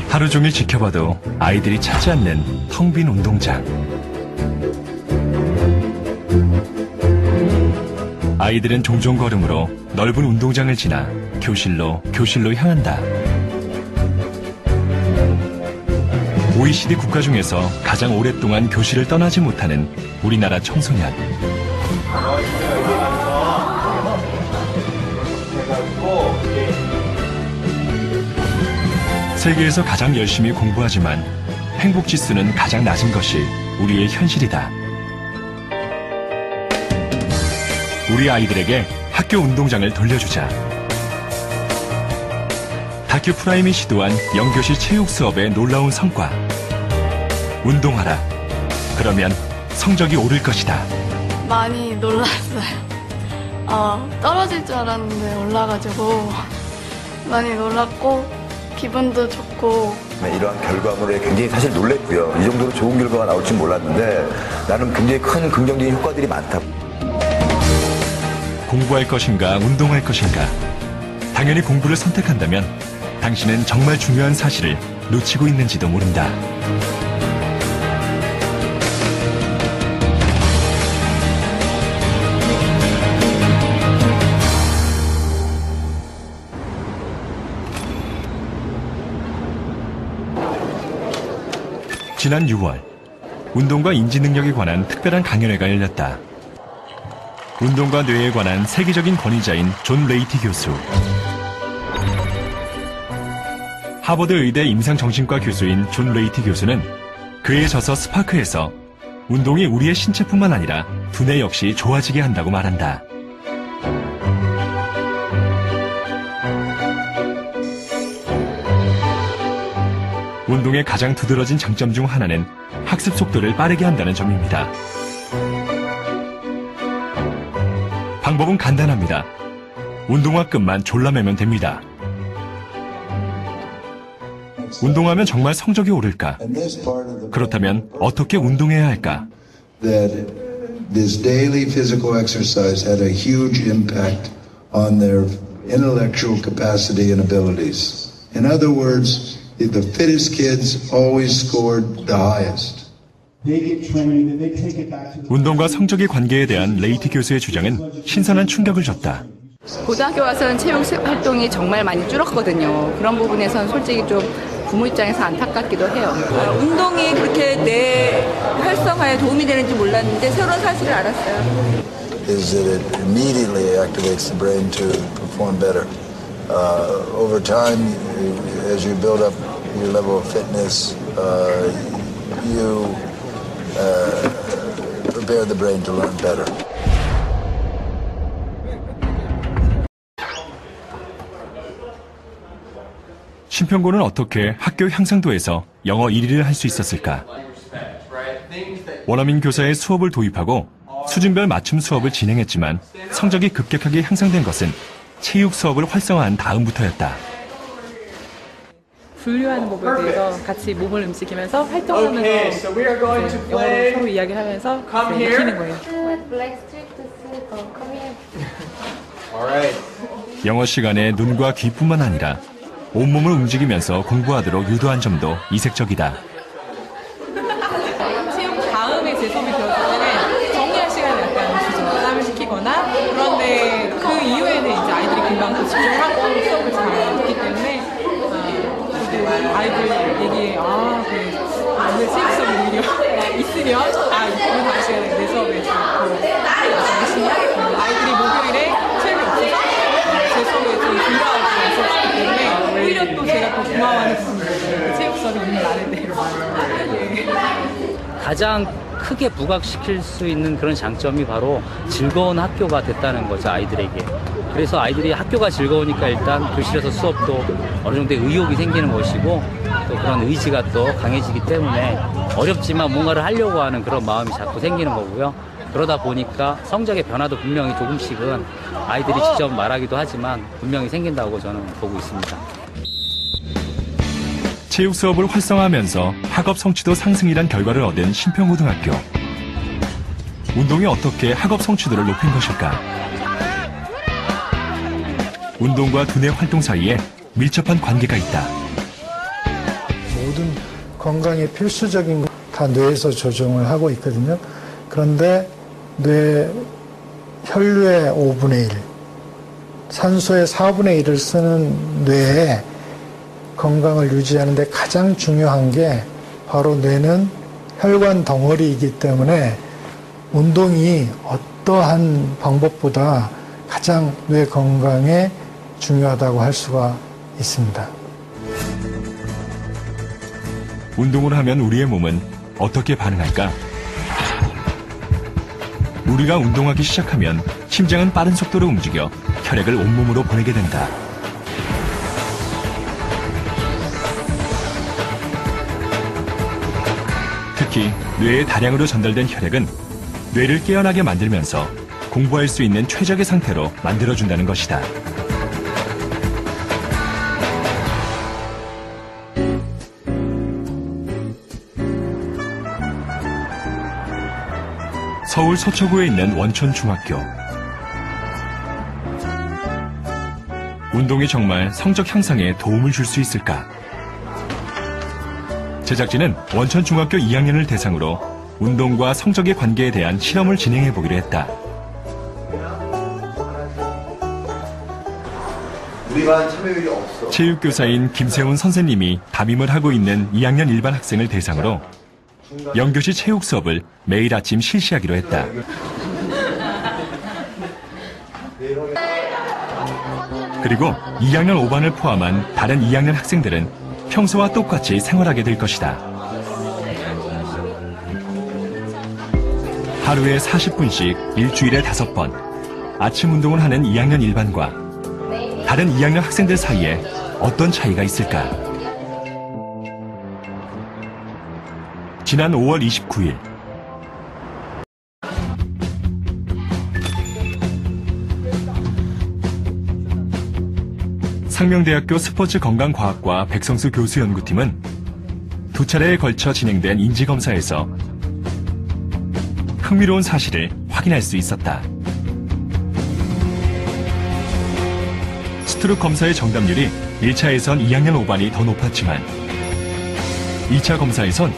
하루 종일 지켜봐도 아이들이 찾지 않는 텅 빈 운동장. 아이들은 종종 걸음으로 넓은 운동장을 지나 교실로 향한다. OECD 국가 중에서 가장 오랫동안 교실을 떠나지 못하는 우리나라 청소년. 세계에서 가장 열심히 공부하지만 행복 지수는 가장 낮은 것이 우리의 현실이다. 우리 아이들에게 학교 운동장을 돌려주자. 다큐 프라임이 시도한 영교시 체육 수업의 놀라운 성과. 운동하라. 그러면 성적이 오를 것이다. 많이 놀랐어요. 떨어질 줄 알았는데 올라가지고 많이 놀랐고 기분도 좋고. 이러한 결과물에 굉장히 사실 놀랬고요. 이 정도로 좋은 결과가 나올 줄 몰랐는데 나는 굉장히 큰 긍정적인 효과들이 많다. 공부할 것인가 운동할 것인가. 당연히 공부를 선택한다면 당신은 정말 중요한 사실을 놓치고 있는지도 모른다. 지난 6월, 운동과 인지 능력에 관한 특별한 강연회가 열렸다. 운동과 뇌에 관한 세계적인 권위자인 존 레이티 교수, 하버드 의대 임상정신과 교수인 존 레이티 교수는 그의 저서 스파크에서 운동이 우리의 신체뿐만 아니라 두뇌 역시 좋아지게 한다고 말한다. 운동의 가장 두드러진 장점 중 하나는 학습 속도를 빠르게 한다는 점입니다. 방법은 간단합니다. 운동화끈만 졸라매면 됩니다. 운동하면 정말 성적이 오를까? 그렇다면 어떻게 운동해야 할까? This daily physical exercise had a huge impact on their intellectual capacity and abilities. In other words, the fittest kids always scored the highest. 운동과 성적의 관계에 대한 레이티 교수의 주장은 신선한 충격을 줬다. 고등학교 와서는 체육 활동이 정말 많이 줄었거든요. 그런 부분에서는 솔직히 좀 부모 입장에서 안타깝기도 해요. 운동이 그렇게 뇌 활성화에 도움이 되는지 몰랐는데 새로운 사실을 알았어요. Is that it immediately activates the brain to perform better. Over time, as you build up your level of fitness, you prepare the brain to learn better. 심평고는 어떻게 학교 향상도에서 영어 1위를 할 수 있었을까? 원어민 교사의 수업을 도입하고 수준별 맞춤 수업을 진행했지만 성적이 급격하게 향상된 것은 체육 수업을 활성화한 다음부터였다. 분류하는 법에 대해서 같이 몸을 움직이면서 활동하면서 영어로 서로 이야기하면서 익히는 거예요. 영어 시간에 눈과 귀뿐만 아니라 온몸을 움직이면서 공부하도록 유도한 점도 이색적이다. 체육 다음에 제 수업이 되었을 때는 정리할 시간을 약간 주죠. 짬을 시키거나. 그런데 그 이후에는 이제 아이들이 금방 또 집중하고 수업을 잘 듣기 때문에 아이들 얘기에 오늘 체육 수업이 오히려 있으면 오늘 다음 시간에 내 수업에 더 열심히 하겠구나. 아이들이 목요일에 체육이 없어서 제 수업에 좀 불가하게 있었기 때문에 오히려 또 제가 또 고마워하는 부분이에요. 체육 수업이 있는 날인데. 가장 크게 부각시킬 수 있는 그런 장점이 바로 즐거운 학교가 됐다는 거죠, 아이들에게. 그래서 아이들이 학교가 즐거우니까 일단 교실에서 수업도 어느 정도의 의욕이 생기는 것이고 또 그런 의지가 또 강해지기 때문에 어렵지만 뭔가를 하려고 하는 그런 마음이 자꾸 생기는 거고요. 그러다 보니까 성적의 변화도 분명히 조금씩은 아이들이 직접 말하기도 하지만 분명히 생긴다고 저는 보고 있습니다. 체육 수업을 활성화하면서 학업 성취도 상승이란 결과를 얻은 심평고등학교. 운동이 어떻게 학업 성취도를 높인 것일까? 운동과 두뇌 활동 사이에 밀접한 관계가 있다. 모든 건강에 필수적인 거 다 뇌에서 조정을 하고 있거든요. 그런데 혈류의 5분의 1, 산소의 4분의 1을 쓰는 뇌에 건강을 유지하는 데 가장 중요한 게 바로 뇌는 혈관 덩어리이기 때문에 운동이 어떠한 방법보다 가장 뇌 건강에 중요하다고 할 수가 있습니다. 운동을 하면 우리의 몸은 어떻게 반응할까? 우리가 운동하기 시작하면 심장은 빠른 속도로 움직여 혈액을 온몸으로 보내게 된다. 특히 뇌에 다량으로 전달된 혈액은 뇌를 깨어나게 만들면서 공부할 수 있는 최적의 상태로 만들어준다는 것이다. 서울 서초구에 있는 원촌중학교. 운동이 정말 성적 향상에 도움을 줄 수 있을까? 제작진은 원촌중학교 2학년을 대상으로 운동과 성적의 관계에 대한 실험을 진행해 보기로 했다. 우리 반 참여율이 없어. 체육교사인 김세훈 선생님이 담임을 하고 있는 2학년 일반 학생을 대상으로 영교시 체육 수업을 매일 아침 실시하기로 했다. 그리고 2학년 5반을 포함한 다른 2학년 학생들은 평소와 똑같이 생활하게 될 것이다. 하루에 40분씩 일주일에 5번 아침 운동을 하는 2학년 일반과 다른 2학년 학생들 사이에 어떤 차이가 있을까? 지난 5월 29일 상명대학교 스포츠건강과학과 백성수 교수 연구팀은 두 차례에 걸쳐 진행된 인지검사에서 흥미로운 사실을 확인할 수 있었다. 스트록 검사의 정답률이 1차에선 2학년 5반이 더 높았지만 2차 검사에선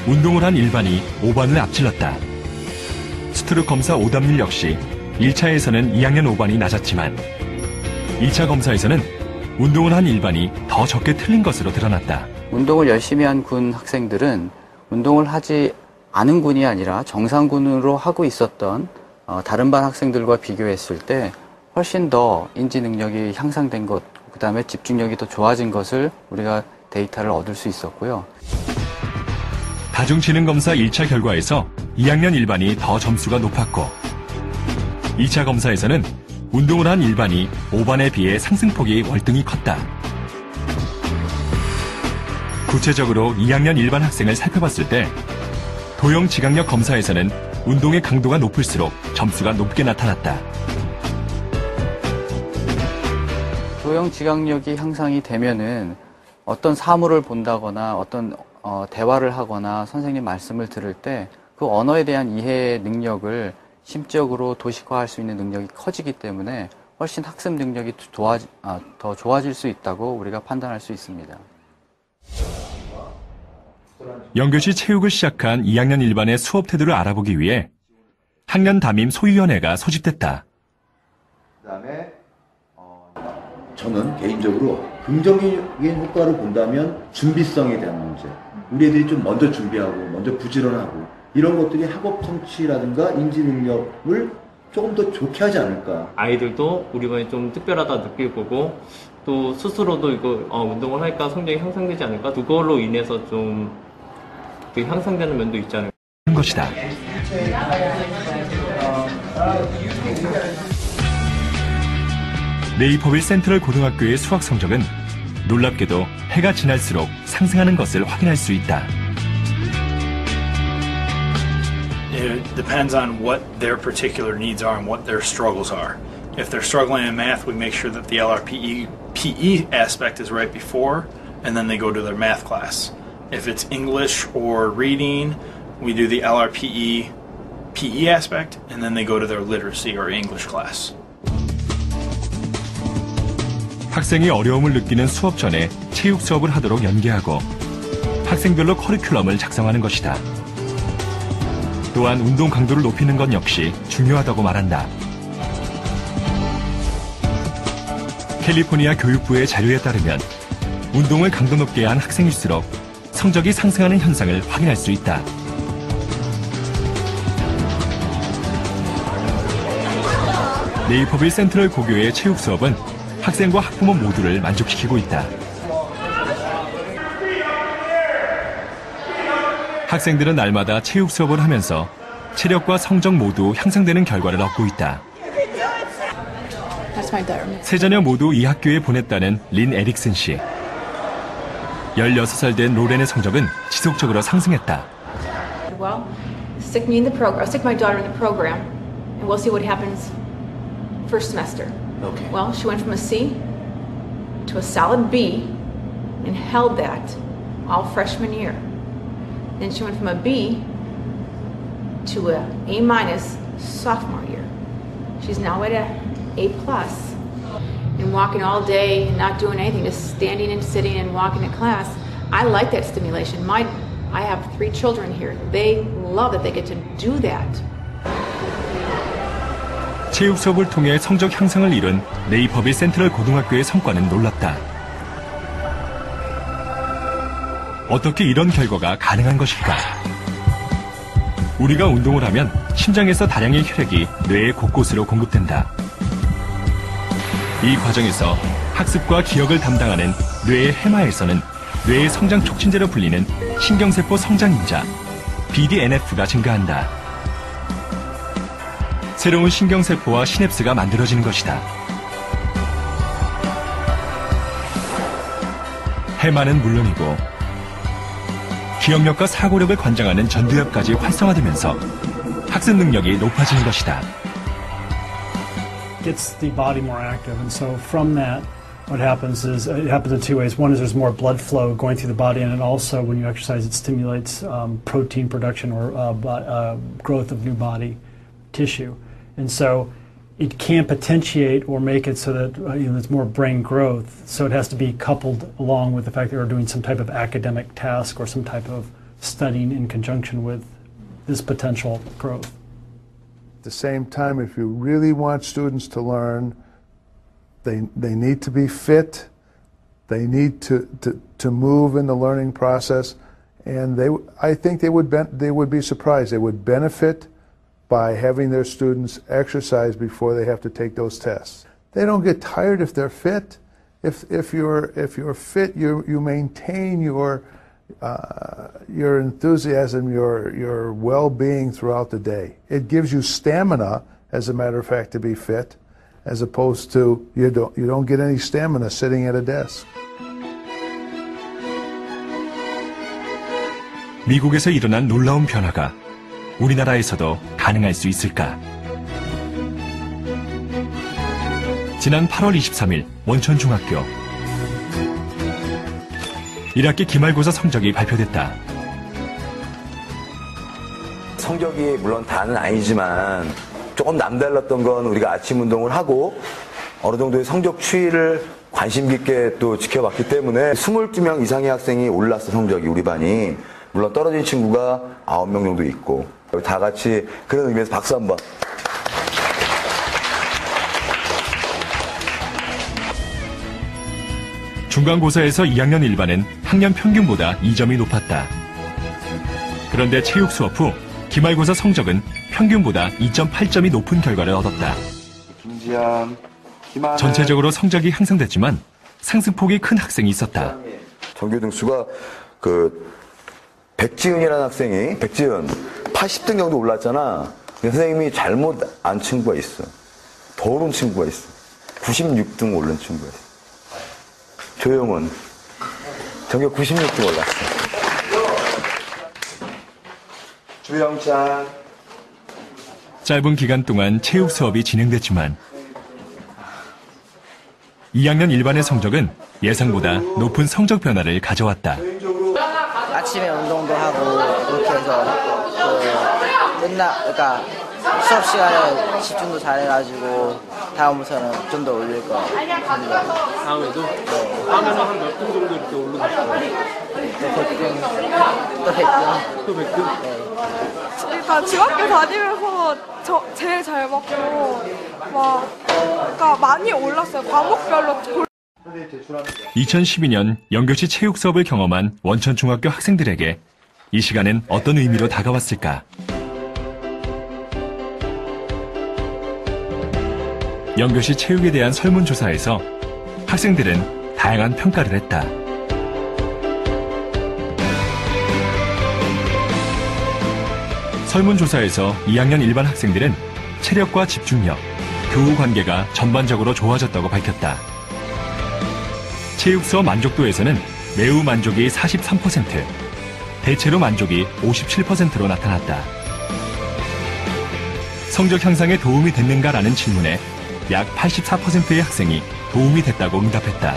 운동을 한 1반이 5반을 앞질렀다. 스트록 검사 오답률 역시 1차에서는 2학년 5반이 낮았지만 2차 검사에서는 운동을 한 1반이 더 적게 틀린 것으로 드러났다. 운동을 열심히 한 군 학생들은 운동을 하지 않은 군이 아니라 정상군으로 하고 있었던 다른 반 학생들과 비교했을 때 훨씬 더 인지 능력이 향상된 것, 그 다음에 집중력이 더 좋아진 것을 우리가 데이터를 얻을 수 있었고요. 다중지능검사 1차 결과에서 2학년 1반이 더 점수가 높았고 2차 검사에서는 운동을 한 1반이 5반에 비해 상승폭이 월등히 컸다. 구체적으로 2학년 1반 학생을 살펴봤을 때 도형 지각력 검사에서는 운동의 강도가 높을수록 점수가 높게 나타났다. 도형 지각력이 향상이 되면은 어떤 사물을 본다거나 어떤 대화를 하거나 선생님 말씀을 들을 때 그 언어에 대한 이해 능력을 심적으로 도식화할 수 있는 능력이 커지기 때문에 훨씬 학습 능력이 더 좋아질 수 있다고 우리가 판단할 수 있습니다. 영교시 체육을 시작한 2학년 1반의 수업 태도를 알아보기 위해 학년 담임 소위원회가 소집됐다. 그다음에 저는 개인적으로 긍정적인 효과를 본다면 준비성에 대한 문제. 우리 애들이 좀 먼저 준비하고 먼저 부지런하고 이런 것들이 학업 성취라든가 인지 능력을 조금 더 좋게 하지 않을까. 아이들도 우리 반이 좀 특별하다 느낄 거고 또 스스로도 이거 운동을 하니까 성적이 향상되지 않을까. 그걸로 인해서 좀 향상되는 면도 있지 않을까. 것이다. 네이퍼빌 센트럴 고등학교의 수학 성적은 놀랍게도 해가 지날수록 상승하는 것을 확인할 수 있다. It depends on what their particular needs are and what their struggles are. If they're struggling in math, we make sure that the LRPE aspect is right before, and then they go to their math class. If it's English or reading, we do the LRPE PE aspect, and then they go to their literacy or English class. 학생이 어려움을 느끼는 수업 전에 체육 수업을 하도록 연계하고 학생별로 커리큘럼을 작성하는 것이다. 또한 운동 강도를 높이는 것 역시 중요하다고 말한다. 캘리포니아 교육부의 자료에 따르면 운동을 강도 높게 한 학생일수록 성적이 상승하는 현상을 확인할 수 있다. 네이퍼빌 센트럴 고교의 체육 수업은 학생과 학부모 모두를 만족시키고 있다. 학생들은 날마다 체육 수업을 하면서 체력과 성적 모두 향상되는 결과를 얻고 있다. 세 자녀 모두 이 학교에 보냈다는 린 에릭슨 씨. 16살 된 로렌의 성적은 지속적으로 상승했다. Well, stick my daughter in the program, and we'll see what happens first semester. Okay. Well, she went from a C to a solid B, and held that all freshman year. Then she went from a B to a A minus sophomore year. She's now at a A plus. And walking all day and not doing anything, just standing and sitting and walking to class. I like that stimulation. I have 3 children here. They love that they get to do that. 체육 수업을 통해 성적 향상을 이룬 네이퍼빌 센트럴 고등학교의 성과는 놀랍다. 어떻게 이런 결과가 가능한 것일까? 우리가 운동을 하면 심장에서 다량의 혈액이 뇌의 곳곳으로 공급된다. 이 과정에서 학습과 기억을 담당하는 뇌의 해마에서는 뇌의 성장 촉진제로 불리는 신경세포 성장인자 BDNF가 증가한다. 새로운 신경세포와 시냅스가 만들어지는 것이다. 해마는 물론이고 기억력과 사고력을 관장하는 전두엽까지 활성화되면서 학습 능력이 높아지는 것이다. Gets the body more active, and so from that, what happens is it happens in 2 ways. One is there's more blood flow going through the body, and it also, when you exercise, it stimulates protein production or growth of new body tissue, and so it can't potentiate or make it so that there's more brain growth. So it has to be coupled along with the fact that we're doing some type of academic task or some type of studying in conjunction with this potential growth. At the same time, if you really want students to learn, they need to be fit, they need to move in the learning process, and I think they would be surprised. They would benefit by having their students exercise before they have to take those tests. They don't get tired if they're fit. If you're fit, you maintain your enthusiasm, your well-being throughout the day. It gives you stamina, as a matter of fact, to be fit, as opposed to you don't get any stamina sitting at a desk. 미국에서 일어난 놀라운 변화가 우리나라에서도 가능할 수 있을까? 지난 8월 23일 원천중학교 1학기 기말고사 성적이 발표됐다. 성적이 물론 다는 아니지만 조금 남달랐던 건 우리가 아침 운동을 하고 어느 정도의 성적 추이를 관심 깊게 또 지켜봤기 때문에 22명 이상의 학생이 올랐어, 성적이 우리 반이. 물론 떨어진 친구가 9명 정도 있고 다 같이 그런 의미에서 박수 한번. 중간고사에서 2학년 1반은 학년 평균보다 2점이 높았다. 그런데 체육 수업 후 기말고사 성적은 평균보다 2.8점이 높은 결과를 얻었다. 김지현, 김하늘. 전체적으로 성적이 향상됐지만 상승폭이 큰 학생이 있었다. 전교등수가 백지은이라는 학생이 80등 정도 올랐잖아. 선생님이 잘못 안 친구가 있어. 더 오른 친구가 있어. 96등 오른 친구가 있어. 조영은 전교 96등 올랐어. 주영찬. 짧은 기간 동안 체육 수업이 진행됐지만 2학년 1반의 성적은 예상보다 높은 성적 변화를 가져왔다. 아침에 운동도 하고 그렇게 해서 그러니까 수업 시간에 집중도 잘해가지고 다음부터는 좀 더 올릴 거 같습니다. 다음에도? 다음에는 한 몇 등 정도 이렇게 오르고 싶어요? 또 100등. 또 100등? 일단 중학교 다니면서 제일 잘 먹고 그러니까 많이 올랐어요. 과목별로. 2012년 연교시 체육 수업을 경험한 원천중학교 학생들에게 이 시간은 어떤 의미로 다가왔을까? 연교시 체육에 대한 설문조사에서 학생들은 다양한 평가를 했다. 설문조사에서 2학년 일반 학생들은 체력과 집중력, 교우 관계가 전반적으로 좋아졌다고 밝혔다. 체육 수업 만족도에서는 매우 만족이 43%, 대체로 만족이 57%로 나타났다. 성적 향상에 도움이 됐는가라는 질문에 약 84%의 학생이 도움이 됐다고 응답했다.